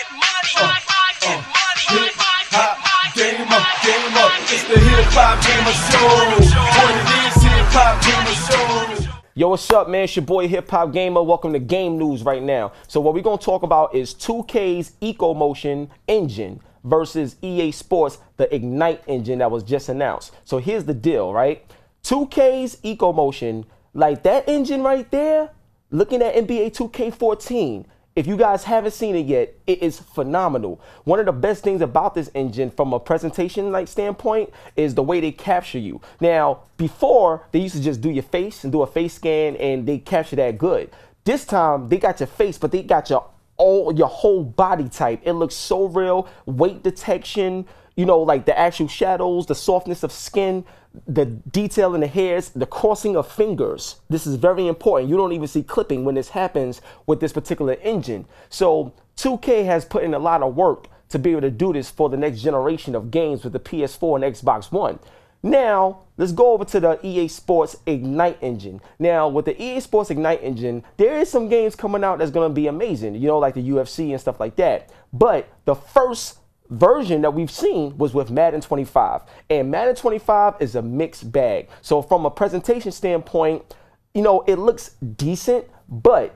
Hip-hop game up. It's the hip-hop gamer show. What it is, hip-hop gamer show. Yo, what's up, man? It's your boy Hip Hop Gamer. Welcome to Game News right now. So what we're going to talk about is 2K's EcoMotion engine versus EA Sports, the Ignite engine that was just announced. So here's the deal, right? 2K's EcoMotion, like that engine right there, looking at NBA 2K14, if you guys haven't seen it yet, it is phenomenal. One of the best things about this engine from a presentation standpoint is the way they capture you. Now, before, they used to just do your face and do a face scan and they capture that good. This time, they got your face, but they got your whole body type. It looks so real. Weight detection, you know, like the actual shadows, the softness of skin, the detail in the hairs, the crossing of fingers. This is very important. You don't even see clipping when this happens with this particular engine. So 2K has put in a lot of work to be able to do this for the next generation of games with the PS4 and Xbox One. Now, let's go over to the EA Sports Ignite engine. Now, with the EA Sports Ignite engine, there is some games coming out that's going to be amazing, you know, like the UFC and stuff like that. But the first version that we've seen was with Madden 25, and Madden 25 is a mixed bag. So from a presentation standpoint, you know, it looks decent, but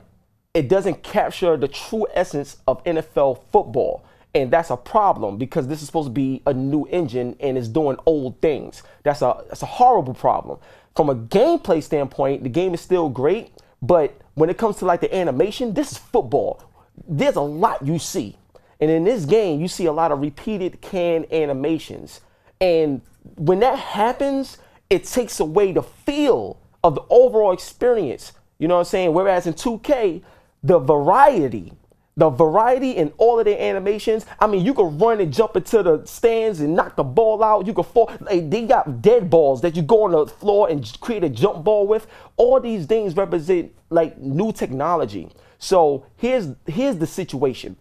it doesn't capture the true essence of NFL football. And that's a problem because this is supposed to be a new engine and it's doing old things. That's a horrible problem. From a gameplay standpoint, the game is still great, but when it comes to like the animation, this is football. There's a lot you see. And in this game, you see a lot of repeated canned animations. And when that happens, it takes away the feel of the overall experience. You know what I'm saying? Whereas in 2K, the variety in all of their animations, I mean, you can run and jump into the stands and knock the ball out. You can fall. Like, they got dead balls that you go on the floor and create a jump ball with. All these things represent like new technology. So here's the situation.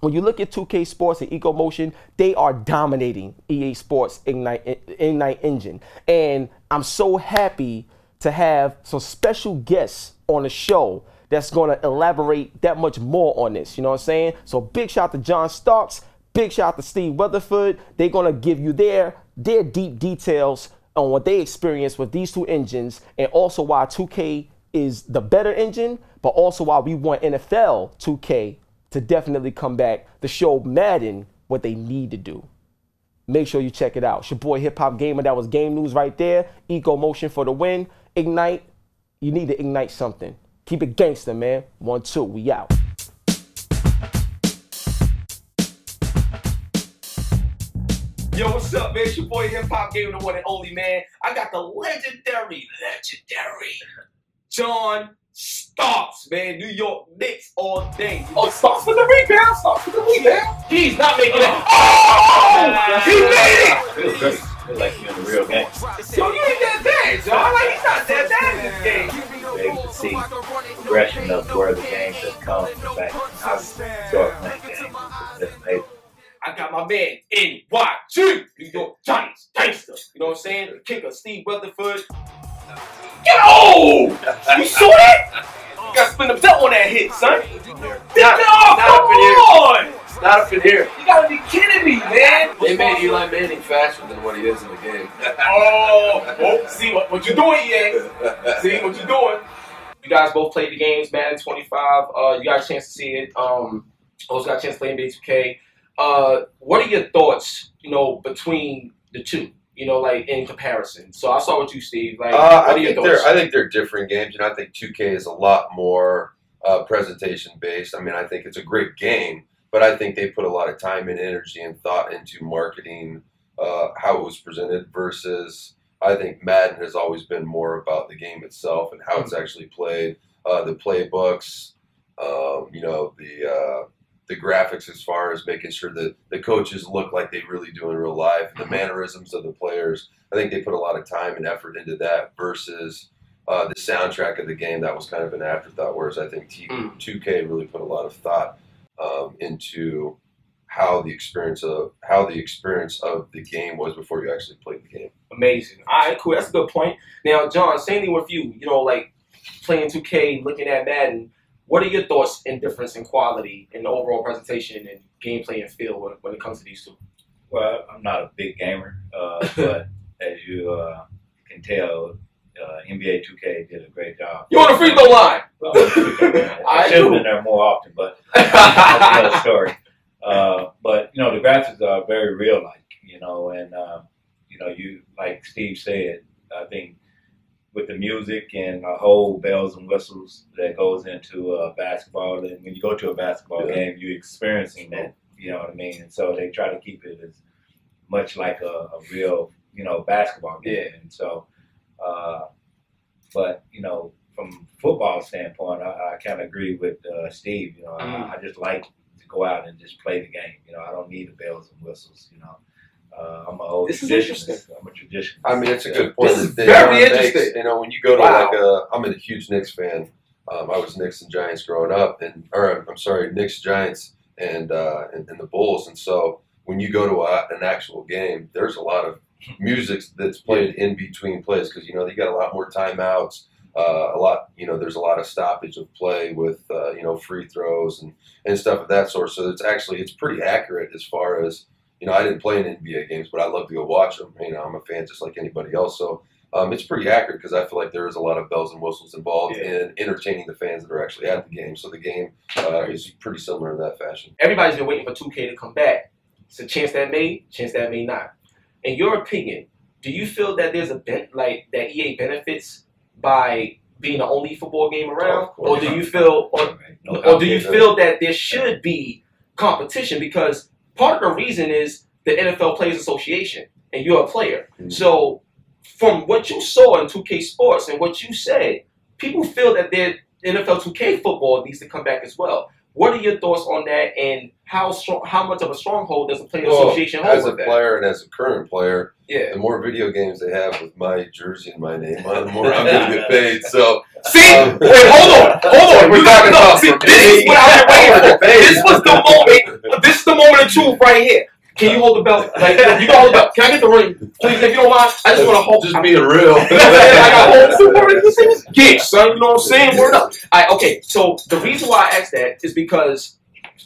When you look at 2K Sports and EcoMotion, they are dominating EA Sports Ignite engine. And I'm so happy to have some special guests on the show that's going to elaborate that much more on this. You know what I'm saying? So big shout out to John Starks. Big shout out to Steve Weatherford. They're going to give you their deep details on what they experienced with these two engines, and also why 2K is the better engine, but also why we want NFL 2K to definitely come back to show Madden what they need to do. Make sure you check it out. It's your boy Hip Hop Gamer. That was Game News right there. EcoMotion for the win. Ignite. You need to ignite something. Keep it gangster, man. 1, 2. We out. Yo, what's up, man? It's your boy Hip Hop Gamer, the one and only, man. I got the legendary John Starks, man. New York Knicks all day. Oh, Starks for the rebound. Starks for the rebound. He's not making it. Oh! He made it! Feel like you're in the real game. So you ain't that bad, John. Like, he's not that bad in this game. Able to see progression of where the games have come from back how we start playing games. It's amazing. I got my man NYG, New York Giants, gangster. You know what I'm saying? The kicker, Steve Weatherford. You saw that? You got to spin the belt on that hit, son. Not up in here. You gotta be kidding me, man. They made Eli Manning faster than what he is in the game. See what you're doing, EA. See what you're doing. You guys both played the games, Madden 25. You got a chance to see it. Also got a chance to play NBA 2K. What are your thoughts, you know, between the two? You know, like in comparison. So I'll start with you, Steve. Like, what are your thoughts? I think they're different games. You know, I think 2K is a lot more presentation based. I mean, I think it's a great game, but I think they put a lot of time and energy and thought into marketing how it was presented versus I think Madden has always been more about the game itself and how it's actually played, the playbooks, you know, the graphics as far as making sure that the coaches look like they really do in real life, and the mannerisms of the players. I think they put a lot of time and effort into that versus the soundtrack of the game that was kind of an afterthought, whereas I think 2K really put a lot of thought into how the experience of the game was before you actually played the game. Amazing. All right, cool. That's a good point. Now, John, same thing with you. You know, like playing 2K, looking at Madden. What are your thoughts and difference in quality in the overall presentation and gameplay and feel when it comes to these two? Well, I'm not a big gamer, but as you can tell, NBA 2K did a great job. You on the free throw line? I should have been there more often, but that's another story. But you know, the graphics are very real-like, you know, and you know, you like Steve said, I think with the music and the whole bells and whistles that goes into basketball, and when you go to a basketball game, you're experiencing that, you know what I mean? And so they try to keep it as much like a real, you know, basketball game. And so, but you know, from football standpoint, I kind of agree with Steve. You know, I just like to go out and just play the game. You know, I don't need the bells and whistles. You know, I'm an old traditionalist. I'm a traditionalist. I mean, it's a good point. This is very interesting. You know, when you go to I'm a huge Knicks fan. I was Knicks and Giants growing up, Knicks, Giants, and the Bulls. And so when you go to an actual game, there's a lot of music that's played in between plays because you know you got a lot more timeouts. There's a lot of stoppage of play with free throws and stuff of that sort. So it's pretty accurate as far as, you know, I didn't play in NBA games, but I love to go watch them. You know, I'm a fan just like anybody else. So it's pretty accurate because I feel like there is a lot of bells and whistles involved in entertaining the fans that are actually at the game. So the game is pretty similar in that fashion. Everybody's been waiting for 2K to come back. It's a chance that may not. In your opinion, do you feel that there's that EA benefits by being the only football game around, or do you feel, that there should be competition? Because part of the reason is the NFL Players Association, and you're a player. Mm-hmm. So, from what you saw in 2K Sports and what you said, people feel that their NFL2K football needs to come back as well. What are your thoughts on that, and how much of a stronghold does the Players Association hold with that? As a player and as a current player, the more video games they have with my jersey and my name on, the more I'm going to get paid. So, wait, hold on. We're talking about this is what I've been waiting for. This was the moment. This is the moment of truth right here. Can you hold the belt? Like, you can hold the belt. Can I get the ring, please? If you don't mind, I just want to hold. Just being real. You know what I'm saying? Like, I hold super. Get, son. You know what I'm saying? Word up. Okay. So the reason why I asked that is because,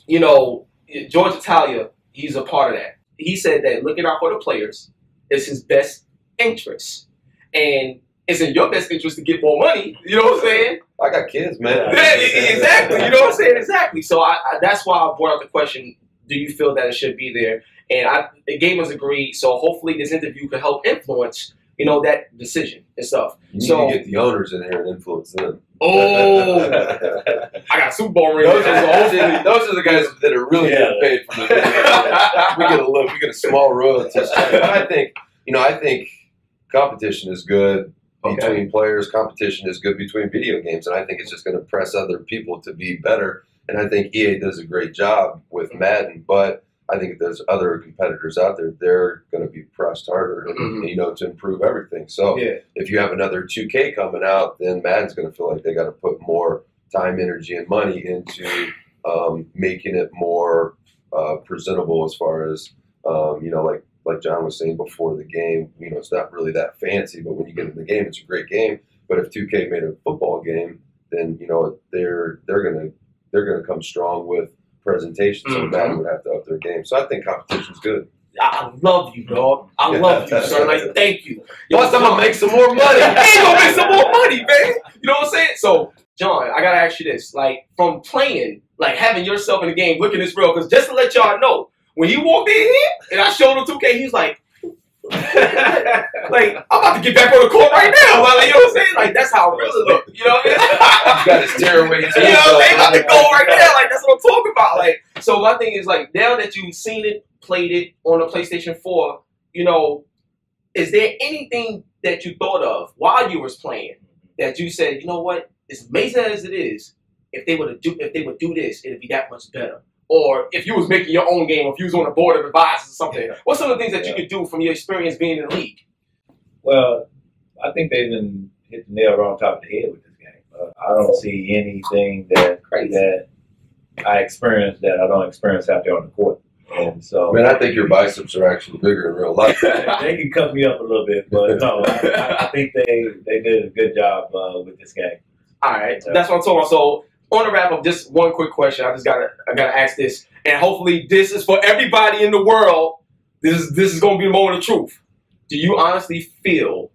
you know, George Italia, he's a part of that. He said that looking out for the players is his best interest, and it's in your best interest to get more money. You know what I'm saying? I got kids, man. Exactly. You know what I'm saying? Exactly. So that's why I brought up the question: do you feel that it should be there? And the gamers agree. So hopefully this interview could help influence, you know, that decision and stuff. You need to get the owners in here and influence them. Oh, I got a Super Bowl ring. Those are the guys that are really getting paid from the video. We get a small royalty. But I think competition is good between players. Competition is good between video games, and I think it's just going to press other people to be better. And I think EA does a great job with Madden, but I think if there's other competitors out there, they're going to be pressed harder, you know, to improve everything. So if you have another 2K coming out, then Madden's going to feel like they got to put more time, energy, and money into making it more presentable as far as, you know, like John was saying before the game, you know, it's not really that fancy, but when you get in the game, it's a great game. But if 2K made a football game, then, you know, they're going to come strong with presentation, so Madden would have to up their game. So I think competition's good. I love you, dog. I love you, son. Like, thank you. Plus, I'm gonna make some more money. He's gonna make some more money, man. You know what I'm saying? So, John, I gotta ask you this: like, from playing, like having yourself in the game, looking this real, because just to let y'all know, when he walked in here and I showed him 2K, he was like, like, I'm about to get back on the court right now. Like, you know what I'm saying? Like, that's how it really look. You know what I mean? He's got his tearaway. You know what I'm saying? About to go right now. Like, that's what I'm talking about. Like, so my thing is, like, now that you've seen it, played it on the PlayStation 4, you know, is there anything that you thought of while you was playing that you said, you know what, as amazing as it is, if they would do this, it'd be that much better? Or if you was making your own game, if you was on a board of advisors or something, what's some of the things that you could do from your experience being in the league? Well, I think they didn't hit the nail right on top of the head with this game. I don't see anything that I experienced that I don't experience out there on the court. And so, man, I think your biceps are actually bigger in real life. They can cut me up a little bit, but no, I think they did a good job with this game. All right, that's what I'm talking about. So on the wrap up, just one quick question. I gotta ask this, and hopefully this is for everybody in the world. This is gonna be the moment of truth. Do you honestly feel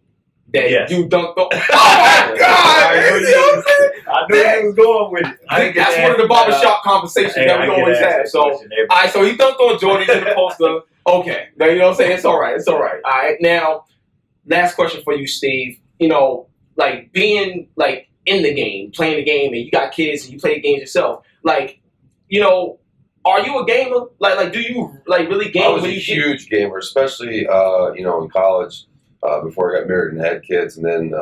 that you dunked the? Oh my God! I knew he was going with it. That's one of the barbershop conversations that we always have. So, all right. So he dunked on Jordan in the poster. Okay, now you know what I'm saying. It's all right. It's all right. All right. Now, last question for you, Steve. You know, like being like in the game, playing the game, and you got kids and you play games yourself. Like, you know, are you a gamer? Like, do you like really game? I was a huge gamer, especially you know, in college. Before I got married and had kids, and then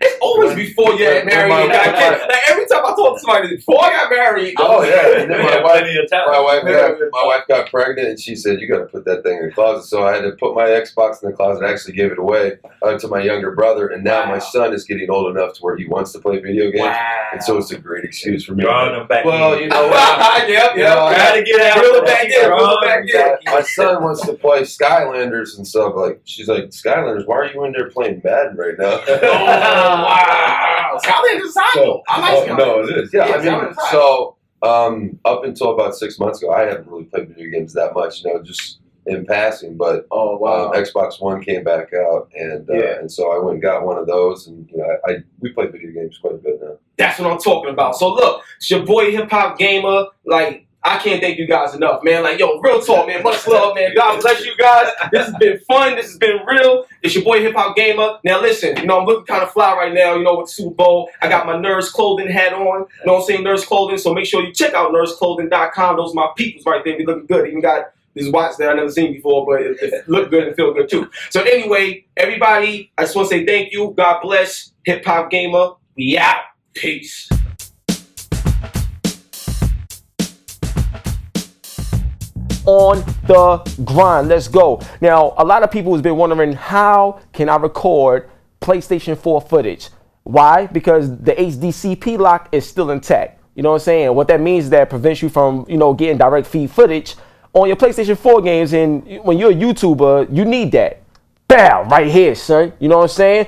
it's always before you had married and got kids. Like every time I talk to somebody before I got married. Oh yeah, and then my wife got pregnant, and she said, "You got to put that thing in the closet." So I had to put my Xbox in the closet. I actually gave it away to my younger brother, and now my son is getting old enough to where he wants to play video games, and so it's a great excuse for me. Drawing them back well, you know what? Yep. Gotta get out. Reel it back in. My son wants to play Skylanders and stuff. Like she's like, Skylanders, why are you in there playing Madden right now? Wow. Skylanders is hot. I like Skylanders. No, it is. Yeah, I mean, so up until about 6 months ago, I haven't really played video games that much, you know, just in passing. But Xbox One came back out, and so I went and got one of those, and you know, we play video games quite a bit now. That's what I'm talking about. So look, it's your boy Hip Hop Gamer. Like, I can't thank you guys enough, man. Like, yo, real talk, man. Much love, man. God bless you guys. This has been fun. This has been real. It's your boy Hip Hop Gamer. Now, listen, you know, I'm looking kind of fly right now, you know, with the Super Bowl. I got my Nerds Clothing hat on. You know what I'm saying? Nerds Clothing. So make sure you check out nerdsclothing.com. Those are my peoples right there. They looking good. Even got this watch that I never seen before, but it look good and feel good, too. So anyway, everybody, I just want to say thank you. God bless. Hip Hop Gamer. We out. Peace. On the grind. Let's go. Now, a lot of people has been wondering, how can I record PlayStation 4 footage? Why? Because the HDCP lock is still intact. You know what I'm saying? What that means is that it prevents you from, you know, getting direct feed footage on your PlayStation 4 games. And when you're a YouTuber, you need that. Bam! Right here, son. You know what I'm saying?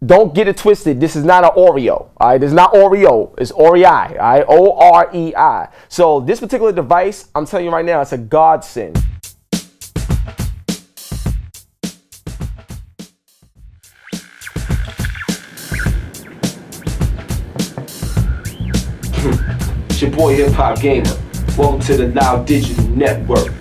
Don't get it twisted. This is not an Oreo. All right, it's not Oreo. It's Orei. All right, O-R-E-I. So this particular device, I'm telling you right now, it's a godsend. It's your boy Hip Hop Gamer. Welcome to the Now Digital Network.